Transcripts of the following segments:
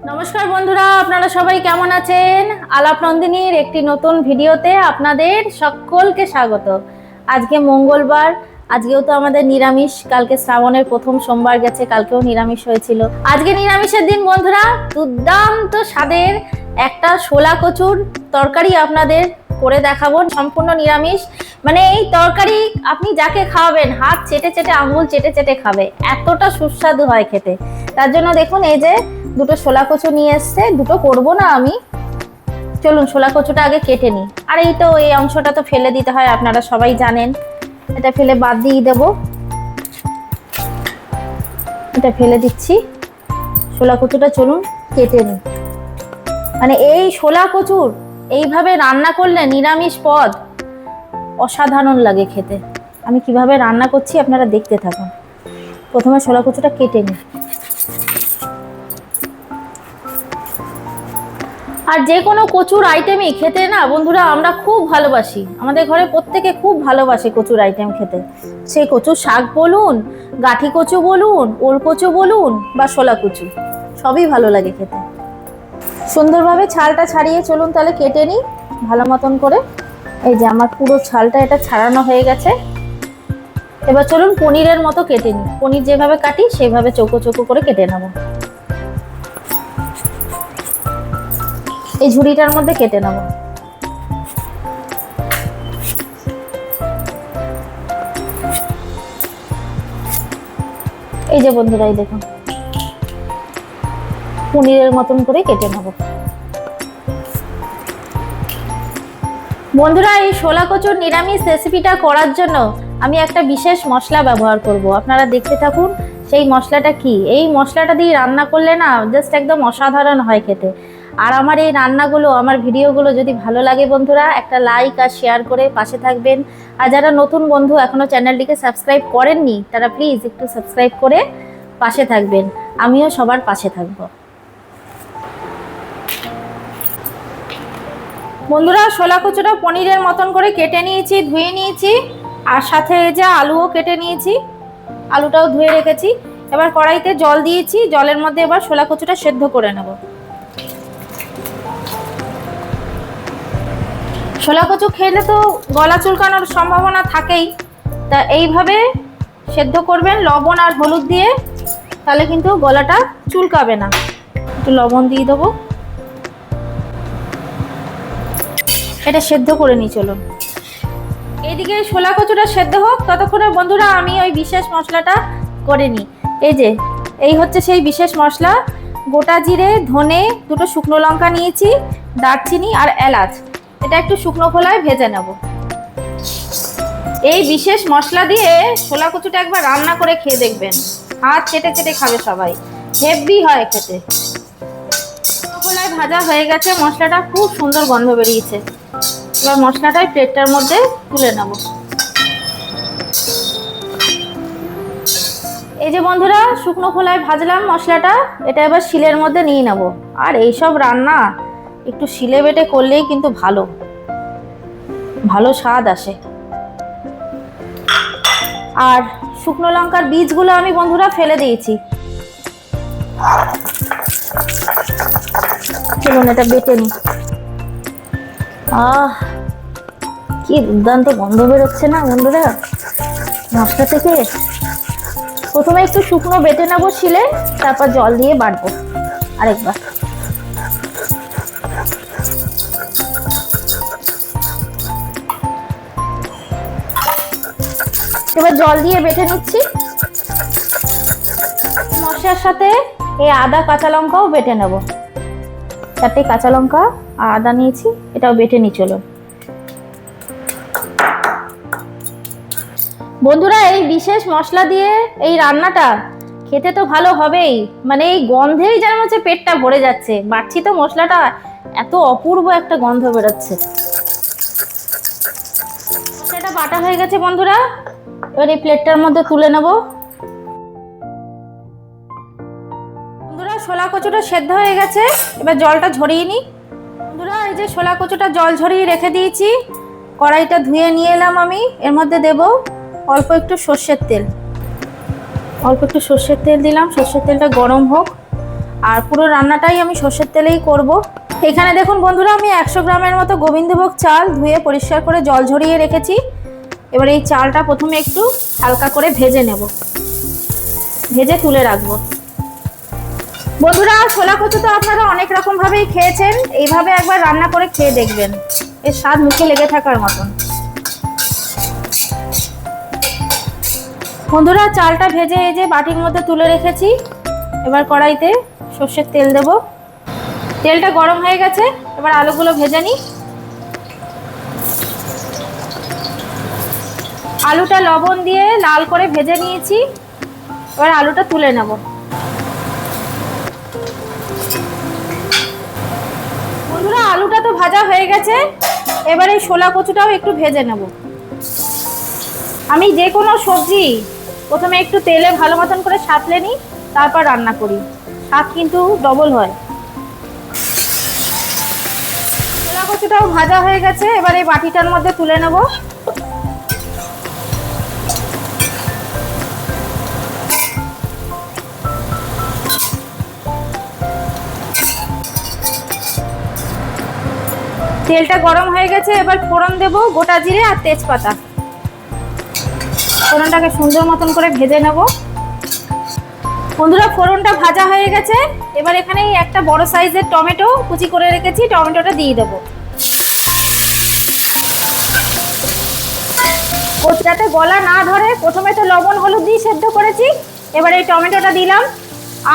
নমস্কার বন্ধুরা, আপনারা সবাই কেমন আছেন? আলাপ নন্দিনীর একটি নতুন ভিডিওতে আপনাদের সকলকে স্বাগত। আজকে মঙ্গলবার, আজকেও তো আমাদের নিরামিষ। কালকে শ্রাবণের প্রথম সোমবার গেছে, কালকেও নিরামিষ হয়েছিল। আজকে নিরামিষের দিন বন্ধুরা, দুর্দান্ত স্বাদের একটা শোলা কচুর তরকারি আপনাদের করে দেখাবো। সম্পূর্ণ নিরামিষ, মানে এই তরকারি আপনি যাকে খাওয়াবেন হাত চেটে চেটে, আঙুল চেটে চেটে খাবে, এতটা সুস্বাদু হয় খেতে। তার জন্য দেখুন, এই যে দুটো শোলা কচু নিয়ে এসছে। দুটো করবো না আমি, চলুন শোলা কচুটা আগে কেটে নিই। আর এই তো এই অংশটা তো ফেলে দিতে হয়, আপনারা সবাই জানেন। এটা ফেলে বাদ দিয়ে দেবো, এটা ফেলে দিচ্ছি। শোলা কচুটা চলুন কেটে নিই। মানে এই শোলা কচুর এইভাবে রান্না করলে নিরামিষ পদ অসাধারণ লাগে খেতে। আমি কিভাবে রান্না করছি আপনারা দেখতে থাকুন। প্রথমে শোলা কচুটা কেটে নিই। আর যে কোনো কচুর আইটেমই খেতে না বন্ধুরা আমরা খুব ভালোবাসি। আমাদের ঘরে প্রত্যেকে খুব ভালোবাসে কচুর আইটেম খেতে। সেই কচুর শাক বলুন, গাঠি কচু বলুন, ওল কচু বলুন বা শোলা কচু, সবই ভালো লাগে খেতে। সুন্দরভাবে ছালটা ছাড়িয়ে চলুন তাহলে কেটে নিই ভালো মতন করে। এই যে আমার পুরো ছালটা এটা ছাড়ানো হয়ে গেছে। এবার চলুন পনিরের মতো কেটে নিই। পনির যেভাবে কাটি সেভাবে চৌকো চৌকো করে কেটে নেব। এই ঝুড়িটার মধ্যে কেটে নেব। এই যে বন্ধুরা, এই দেখুন পনিরের মতন করে কেটে নেব। বন্ধুরা, এই শোলা কচুর নিরামিষ রেসিপিটা করার জন্য আমি একটা বিশেষ মশলা ব্যবহার করব। আপনারা দেখতে থাকুন সেই মশলাটা কি। এই মশলাটা দিয়ে রান্না করলে না জাস্ট একদম অসাধারণ হয় খেতে। আর আমার এই রান্নাগুলো, আমার ভিডিওগুলো যদি ভালো লাগে বন্ধুরা, একটা লাইক আর শেয়ার করে পাশে থাকবেন। আর যারা নতুন বন্ধু এখনও চ্যানেলটিকে সাবস্ক্রাইব করেননি তারা প্লিজ একটু সাবস্ক্রাইব করে পাশে থাকবেন। আমিও সবার পাশে থাকব। বন্ধুরা, শোলা কচুটা পনিরের মতন করে কেটে নিয়েছি, ধুয়ে নিয়েছি। আর সাথে যে আলুও কেটে নিয়েছি, আলুটাও ধুয়ে রেখেছি। এবার কড়াইতে জল দিয়েছি, জলের মধ্যে এবার শোলা কচুটা সেদ্ধ করে নেব। শোলা কচু খেলে তো গলা চুলকানোর সম্ভাবনা থাকেই, তা এইভাবে সেদ্ধ করবেন লবণ আর হলুদ দিয়ে, তাহলে কিন্তু গলাটা চুলকাবে না। একটু লবণ দিয়ে দেবো, এটা সেদ্ধ করে নিই। চলুন এইদিকে শোলা কচুটা সেদ্ধ হোক, ততক্ষণে বন্ধুরা আমি ওই বিশেষ মশলাটা করে নিই। এই যে এই হচ্ছে সেই বিশেষ মশলা। গোটা জিরে, ধনে, দুটো শুকনো লঙ্কা নিয়েছি, দারচিনি আর এলাচ। এটা একটু শুকনো খোলায় ভেজে নেব। এই বিশেষ মশলা দিয়ে শোলা কচুটা একবার রান্না করে খেয়ে দেখবেন, হাত চেটে চেটে খাবে সবাই, হেভি হয় খেতে। খোলায় ভাজা হয়ে গেছে, মশলাটা খুব সুন্দর গন্ধ বেরিয়েছে। এবার মশলাটাই প্লেটটার মধ্যে তুলে নেব। এই যে বন্ধুরা, শুকনো খোলায় ভাজলাম মশলাটা, এটা এবার শিলের মধ্যে নিয়ে নেব। আর এইসব রান্না একটু শিলে বেটে করলেই কিন্তু ভালো ভালো স্বাদ আসে। আর শুকনো লঙ্কার বীজগুলো আমি বন্ধুরা ফেলে দিয়েছি। চলুন এটা বেটে নিই। কি দুর্দান্ত গন্ধ বেরোচ্ছে না বন্ধুরা মশলা থেকে। প্রথমে একটু শুকনো বেটে নেবো শিলে, তারপর জল দিয়ে বাটবো আরেকবার। এবার জল দিয়ে বেটে নিচ্ছি। মশলার সাথে এই আদা কাঁচা লঙ্কাও বেটে নেব। 4টে কাঁচা লঙ্কা আর আদা নিয়েছি, এটাও বেটে নিই। চলো বন্ধুরা, এই বিশেষ মশলা দিয়ে এই রান্নাটা খেতে তো ভালো হবেই, মানে এই গন্ধেই যেন হচ্ছে পেটটা ভরে যাচ্ছে। বাড়ছি তো মশলাটা, এত অপূর্ব একটা গন্ধ বেরোচ্ছে। সেটা বাটা হয়ে গেছে বন্ধুরা, এবার এই প্লেটটার মধ্যে তুলে নেব। বন্ধুরা, শোলা কচুটা সেদ্ধ হয়ে গেছে, এবার জলটা ঝরিয়ে নিই। বন্ধুরা, এই যে শোলা কচুটা জল ঝরিয়ে রেখে দিয়েছি, কড়াইটা ধুয়ে নিয়ে এলাম আমি। এর মধ্যে দেব অল্প একটু সর্ষের তেল। অল্প একটু সর্ষের তেল দিলাম, সর্ষের তেলটা গরম হোক। আর পুরো রান্নাটাই আমি সর্ষের তেলেই করব। এখানে দেখুন বন্ধুরা, আমি 100 গ্রামের মতো গোবিন্দভোগ চাল ধুয়ে পরিষ্কার করে জল ঝরিয়ে রেখেছি। এবার এই চালটা প্রথমে একটু হালকা করে ভেজে নেব, ভেজে তুলে রাখবো। বন্ধুরা, ছোলা কচু তো আপনারা অনেক রকম ভাবেই খেয়েছেন, এইভাবে একবার রান্না করে খেয়ে দেখবেন, এর স্বাদ মুখে লেগে থাকার মতন। বন্ধুরা, চালটা ভেজে এই যে বাটির মধ্যে তুলে রেখেছি। এবার কড়াইতে সর্ষের তেল দেব। তেলটা গরম হয়ে গেছে, এবার আলুগুলো ভেজে নিই। আলুটা লবণ দিয়ে লাল করে ভেজে নিয়েছি, এবার আলুটা তুলে নেব। বন্ধুরা, আলুটা তো ভাজা হয়ে গেছে, এবার এই ছোলা কচুটাও একটু ভেজে নেব। আমি যে কোনো সবজি প্রথমে একটু তেলে ভালো মতন করে সাঁতলে নিই, তারপর রান্না করি, স্বাদ কিন্তু ডবল হয়। ছোলা কচুটাও ভাজা হয়ে গেছে, এবার এই বাটিটার মধ্যে তুলে নেব। তেলটা গরম হয়ে গেছে, এবার ফোড়ন দেব গোটা জিরে আর তেজপাতা। ফোড়নটাকে সুন্দর মতন করে ভেজে নেব। বন্ধুরা, ফোড়নটা ভাজা হয়ে গেছে, এবার এখানে একটা বড় সাইজের টমেটো কুচি করে রেখেছি, টমেটোটা দিয়ে দেবো। যাতে গলা না ধরে প্রথমে তো লবণ হলুদ দিয়ে সেদ্ধ করেছি, এবার এই টমেটোটা দিলাম।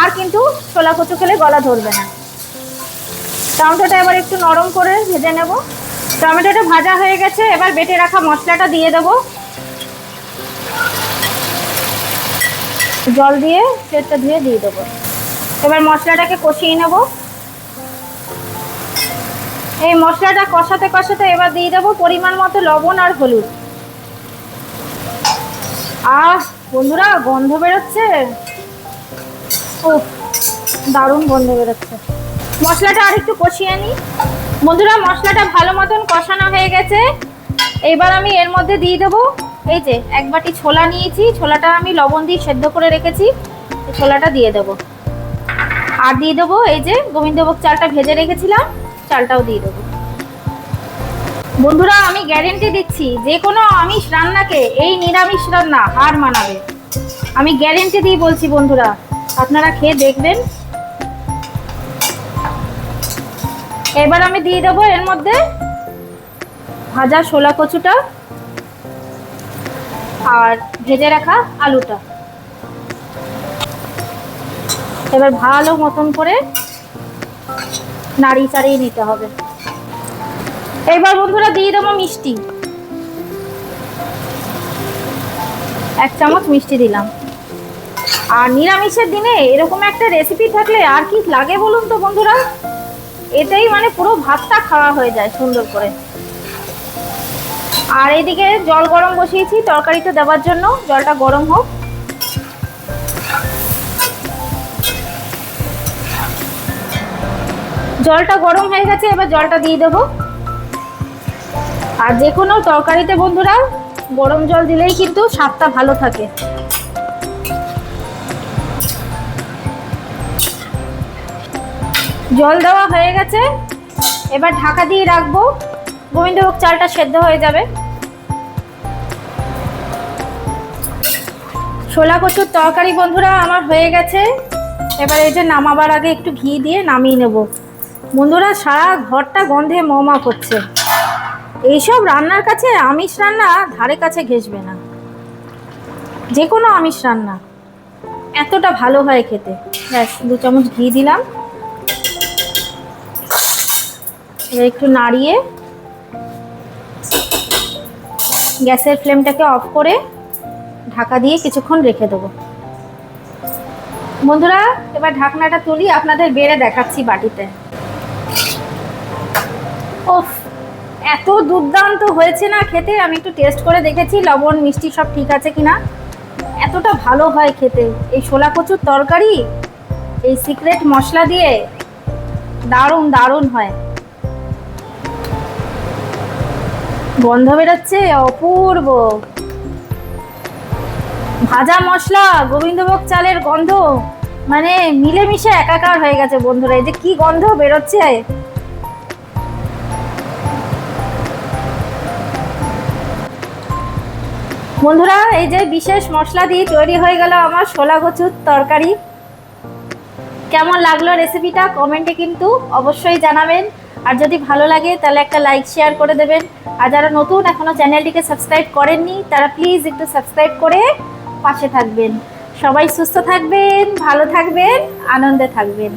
আর কিন্তু ছোলা কচু খেলে গলা ধরবে না। টমেটোটা এবার একটু নরম করে ভেজে নেব। টমেটোটা ভাজা হয়ে গেছে, এবার বেটে রাখা মশলাটা দিয়ে দেবো। জল দিয়ে পেটটা ধুয়ে দিয়ে দেবো। এবার মশলাটাকে কষিয়ে নেব। এই মশলাটা কষাতে কষাতে এবার দিয়ে দেবো পরিমাণ মতো লবণ আর হলুদ। বন্ধুরা, গন্ধ বেরোচ্ছে, ও দারুণ গন্ধ বেরোচ্ছে। মশলাটা আর একটু কষিয়ে নিই। বন্ধুরা, মশলাটা ভালো মতন কষানো হয়ে গেছে, এবার আমি এর মধ্যে দিয়ে দেবো এই যে এক বাটি ছোলা নিয়েছি, ছোলাটা আমি লবণ দিয়ে সেদ্ধ করে রেখেছি, ছোলাটা দিয়ে দেবো। আর দিয়ে দেবো এই যে গোবিন্দভোগ চালটা ভেজে রেখেছিলাম, চালটাও দিয়ে দেবো। বন্ধুরা, আমি গ্যারেন্টি দিচ্ছি, যে কোনো আমিষ রান্নাকে এই নিরামিষ রান্না হার মানাবে। আমি গ্যারেন্টি দিয়ে বলছি বন্ধুরা, আপনারা খেয়ে দেখবেন। এবার আমি দিয়ে দেবো এর মধ্যে ভাজা ছোলা কচুটা আর ভেজে রাখা আলুটা। এবার ভালো মতন করে নাড়িয়ে চাড়িয়ে নিতে হবে। এবার বন্ধুরা দিয়ে দেবো মিষ্টি, 1 চামচ মিষ্টি দিলাম। আর নিরামিষের দিনে এরকম একটা রেসিপি থাকলে আর কি লাগে বলুন তো বন্ধুরা, এটাই মানে পুরো ভাতটা খাওয়া হয়ে যায় সুন্দর করে। আর এদিকে জল গরম বসিয়েছি তরকারিতে দেওয়ার জন্য, জলটা গরম হোক। জলটা গরম হয়ে গেছে, এবার জলটা দিয়ে দেবো। আর যে কোনো তরকারিতে বন্ধুরা গরম জল দিলেই কিন্তু স্বাদটা ভালো থাকে। জল দেওয়া হয়ে গেছে, এবার ঢাকা দিয়ে রাখবো, গোবিন্দভোগ চালটা সেদ্ধ হয়ে যাবে। ছোলা কচুর তরকারি বন্ধুরা আমার হয়ে গেছে, এবার এই যে নামাবার আগে একটু ঘি দিয়ে নামিয়ে নেব। বন্ধুরা, সারা ঘরটা গন্ধে মমা করছে। এইসব রান্নার কাছে আমিষ রান্না ধারে কাছে ঘেঁষবে না, যে কোনো আমিষ রান্না এতটা ভালো হয় খেতে। ব্যাস 2 চামচ ঘি দিলাম, এবার একটু নাড়িয়ে গ্যাসের ফ্লেমটাকে অফ করে ঢাকা দিয়ে কিছুক্ষণ রেখে দেবো। বন্ধুরা, এবার ঢাকনাটা তুলি, আপনাদের বেড়ে দেখাচ্ছি বাটিতে। ওফ, এত দুর্দান্ত হয়েছে না খেতে। আমি একটু টেস্ট করে দেখেছি লবণ মিষ্টি সব ঠিক আছে কিনা। এতটা ভালো হয় খেতে এই ছোলা কচুর তরকারি, এই সিক্রেট মশলা দিয়ে দারুণ দারুণ হয়। গন্ধ বেরোচ্ছে অপূর্ব। ভাজা মশলা, গোবিন্দভোগ চালের গন্ধ মানে মিলেমিশে একাকার হয়ে গেছে বন্ধুরা। এই যে কি গন্ধ বেরোচ্ছে। বন্ধুরা এই যে বিশেষ মশলা দিয়ে তৈরি হয়ে গেল আমার ছোলা কচুর তরকারি। কেমন লাগলো রেসিপিটা কমেন্টে কিন্তু অবশ্যই জানাবেন। আর যদি ভালো লাগে তাহলে একটা লাইক শেয়ার করে দেবেন। আর যারা নতুন এখনো চ্যানেলটিকে সাবস্ক্রাইব করেননি তারা প্লিজ একটু সাবস্ক্রাইব করে পাশে থাকবেন। সবাই সুস্থ থাকবেন, ভালো থাকবেন, আনন্দে থাকবেন।